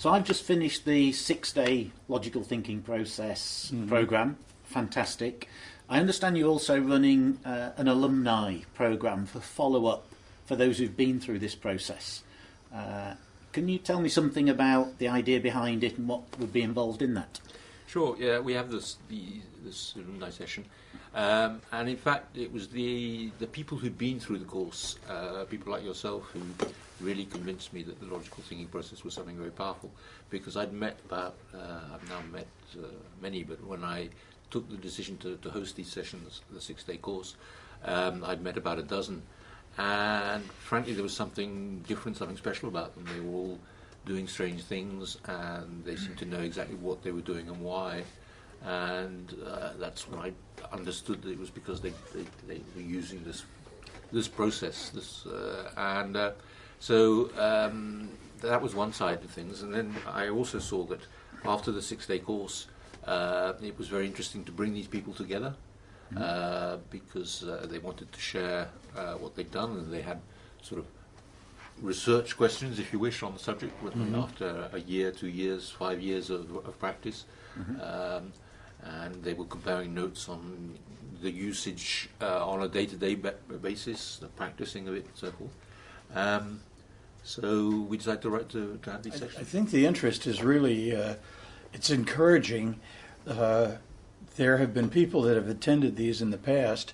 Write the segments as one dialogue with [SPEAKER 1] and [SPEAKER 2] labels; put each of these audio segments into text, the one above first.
[SPEAKER 1] So I've just finished the 6-day logical thinking process program. Fantastic. I understand you're also running an alumni program for follow-up for those who've been through this process. Can you tell me something about the idea behind it and what would be involved in that?
[SPEAKER 2] Sure. Yeah, we have this alumni session, and in fact, it was the people who'd been through the course, people like yourself, who really convinced me that the logical thinking process was something very powerful. Because I've now met many, but when I took the decision to host these sessions, the 6-day course, I'd met about a dozen, and frankly, there was something different, something special about them. They were all doing strange things, and they seemed to know exactly what they were doing and why. And that's when I understood that it was because they were using this process. So that was one side of things. And then I also saw that after the 6-day course, it was very interesting to bring these people together because they wanted to share what they'd done, and they had sort of research questions, if you wish, on the subject after a year, 2 years, 5 years of practice. And they were comparing notes on the usage on a day-to-day basis, the practicing of it, and so forth. So we decided to have these sessions.
[SPEAKER 3] I think the interest is really, it's encouraging. There have been people that have attended these in the past.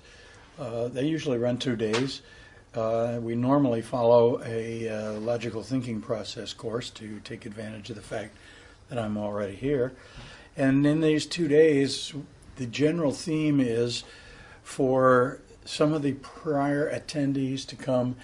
[SPEAKER 3] They usually run 2 days. We normally follow a logical thinking process course to take advantage of the fact that I'm already here. And in these 2 days, the general theme is for some of the prior attendees to come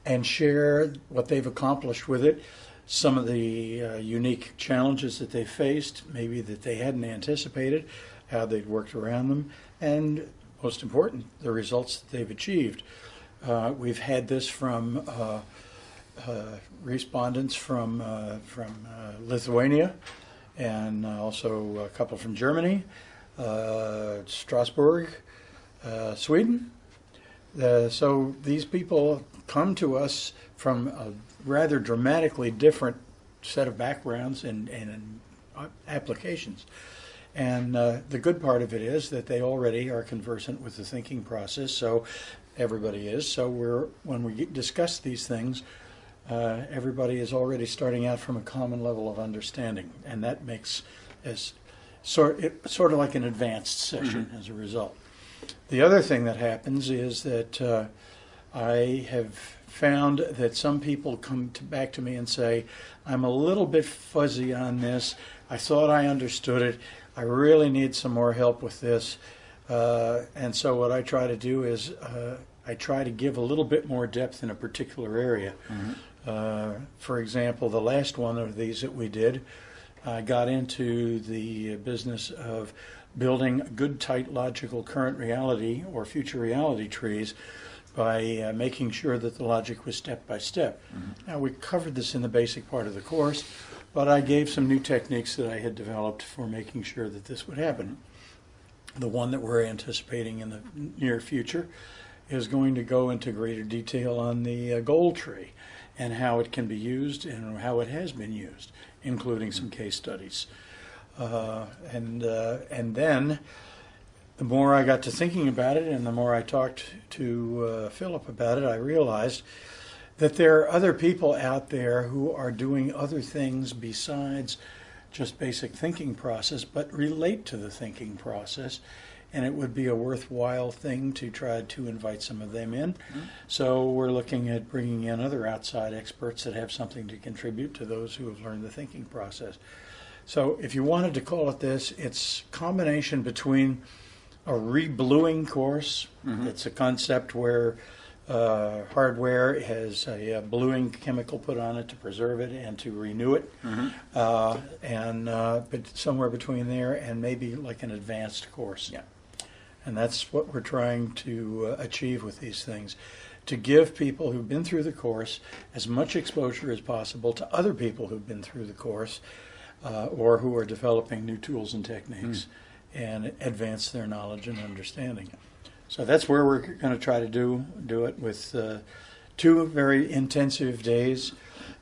[SPEAKER 3] and share what they've accomplished with it, some of the unique challenges that they faced, maybe that they hadn't anticipated, how they'd worked around them, and most important, the results that they've achieved. We've had this from respondents from Lithuania, and also a couple from Germany, Strasbourg, Sweden. So these people come to us from a rather dramatically different set of backgrounds and applications. And the good part of it is that they already are conversant with the thinking process, so everybody is. So when we discuss these things, everybody is already starting out from a common level of understanding, and that makes it sort of like an advanced session as a result. The other thing that happens is that I have found that some people come back to me and say, I'm a little bit fuzzy on this. I thought I understood it. I really need some more help with this. And so what I try to do is I try to give a little bit more depth in a particular area. For example, the last one of these that we did, I got into the business of building good, tight, logical current reality or future reality trees by making sure that the logic was step by step. Now, we covered this in the basic part of the course, but I gave some new techniques that I had developed for making sure that this would happen. The one that we're anticipating in the near future is going to go into greater detail on the goal tree and how it can be used and how it has been used, including some case studies. And then the more I got to thinking about it and the more I talked to Philip about it, I realized that there are other people out there who are doing other things besides just basic thinking process, but relate to the thinking process. And it would be a worthwhile thing to try to invite some of them in. So we're looking at bringing in other outside experts that have something to contribute to those who have learned the thinking process. So if you wanted to call it this, it's a combination between a rebluing course. It's a concept where hardware has a bluing chemical put on it to preserve it and to renew it, but somewhere between there and maybe like an advanced course. And that's what we're trying to achieve with these things, to give people who've been through the course as much exposure as possible to other people who've been through the course or who are developing new tools and techniques and advance their knowledge and understanding. So that's where we're going to try to do it with 2 very intensive days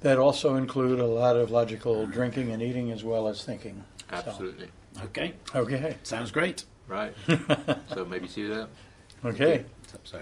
[SPEAKER 3] that also include a lot of logical drinking and eating as well as thinking.
[SPEAKER 2] Absolutely.
[SPEAKER 1] Okay,
[SPEAKER 3] So, okay.
[SPEAKER 1] sounds great.
[SPEAKER 2] Right. So maybe see you there.
[SPEAKER 3] Okay.
[SPEAKER 1] Let's hope so.